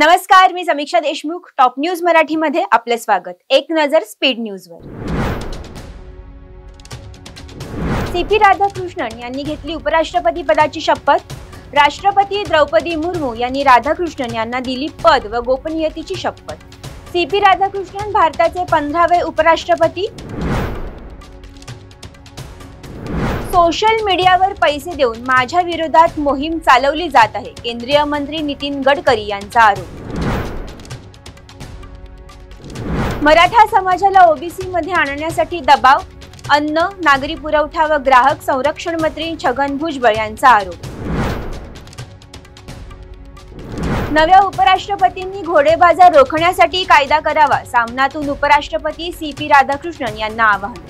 नमस्कार, मी समीक्षा Deshmukh. Top news Marathi मध्ये आपले स्वागत. एक नजर स्पीड न्यूजवर. सीपी राधाकृष्णन यांनी घेतली उपराष्ट्रपती पदाची शपथ. राष्ट्रपती द्रौपदी मुर्मू यांनी राधाकृष्णन यांना दिली पद व गोपनीयतेची शपथ. सीपी राधाकृष्णन भारताचे 15वे उपराष्ट्रपती. सोशल मीडियावर पैसे देऊन माझ्या विरोधात मोहीम चालवली जात आहे, केंद्रीय मंत्री नितीन गडकरी यांचा आरोप. मराठा समाजाला ओबीसी मध्ये आणण्यासाठी दबाव. अन्न, नागरी पुरवठा व ग्राहक संरक्षण मंत्री छगन भुजबळ यांचा आरोप. नव्या उपराष्ट्रपतींनी घोडे बाजार रोखण्यासाठी कायदा करावा, सामनातून उपराष्ट्रपती सीपी राधाकृष्णन यांना आवाहन.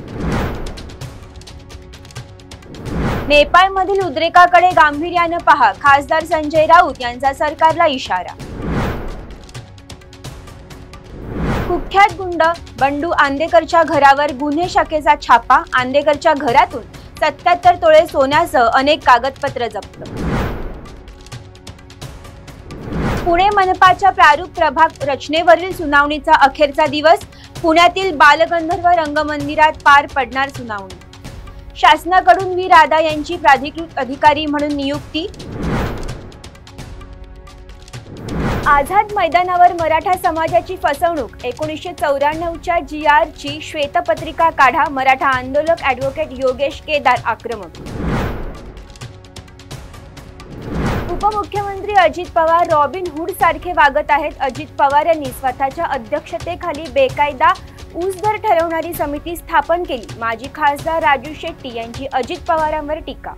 नेपाळमधील उद्रेकाकडे गांभीर्याने पहा, खासदार संजय राऊत यांचा सरकारला इशारा. कुख्यात गुंड बंडू आंदेकरच्या घरावर गुन्हे शाखेचा छापा. आंदेकरच्या घरातून 77 तोळे सोन्यासह अनेक कागदपत्र जप्त. पुणे मनपाच्या प्रारूप प्रभाग रचनेवरील सुनावणीचा अखेरचा दिवस. पुण्यातील बालगंधर्व रंगमंदिरात पार पडणार सुनावणी. शासनाकडून व्ही राधा यांची प्राधिकृत अधिकारी म्हणून नियुक्ती. आझाद मैदानावर मराठा समाजाची फसवणूक. 1994च्या GR ची श्वेतपत्रिका काढा. मराठा आंदोलक ॲडव्होकेट योगेश केदार आक्रमक. उपमुख्यमंत्री अजित पवार रॉबिन हुड सारखे वागत आहेत. अजित पवार यांनी स्वतःच्या अध्यक्षतेखाली बेकायदा ऊस दर ठरवणारी समिती स्थापन केली. माजी खासदार राजू शेट्टी यांची अजित पवारांवर टीका.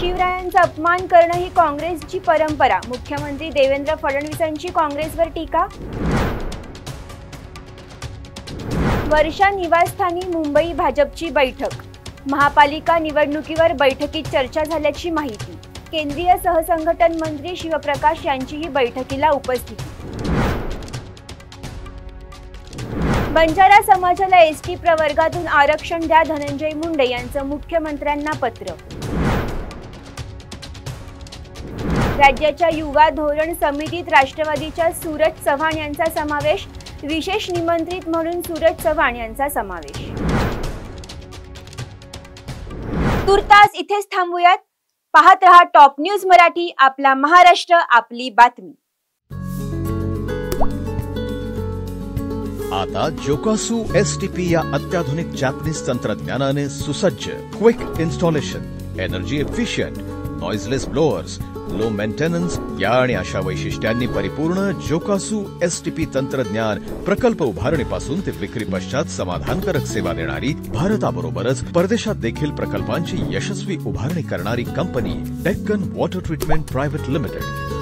शिवरायांचा अपमान करणं ही काँग्रेसची परंपरा. मुख्यमंत्री देवेंद्र फडणवीसांची काँग्रेसवर टीका. वर्षा निवासस्थानी मुंबई भाजपची बैठक. महापालिका निवडणुकीवर बैठकीत चर्चा झाल्याची माहिती. केंद्रीय सहसंघटन मंत्री शिवप्रकाश यांचीही बैठकीला उपस्थिती. बंजारा समाजाला एसटी प्रवर्गातून आरक्षण द्या, धनंजय मुंडे यांचं मुख्यमंत्र्यांना पत्र. राज्याच्या युवा धोरण समितीत राष्ट्रवादीच्या सूरज चव्हाण यांचा समावेश. विशेष निमंत्रित म्हणून सूरज चव्हाण यांचा समावेश. तुर्तास इथेच थांबूयात. पाहत रहा टॉप न्यूज मराठी. आपला महाराष्ट्र, आपली बातमी. आता जोकासू STP या अत्याधुनिक जॅपनीज तंत्रज्ञानाने सुसज्ज, quick installation, energy efficient, noiseless blowers, low maintenance या आणि अशा वैशिष्ट्यांनी परिपूर्ण जोकासू STP तंत्रज्ञान प्रकल्प उभारणीपासून ते विक्री पश्चात समाधानकारक सेवा देणारी, भारताबरोबरच परदेशात देखील प्रकल्पांची यशस्वी उभारणी करणारी company Deccan water treatment private limited.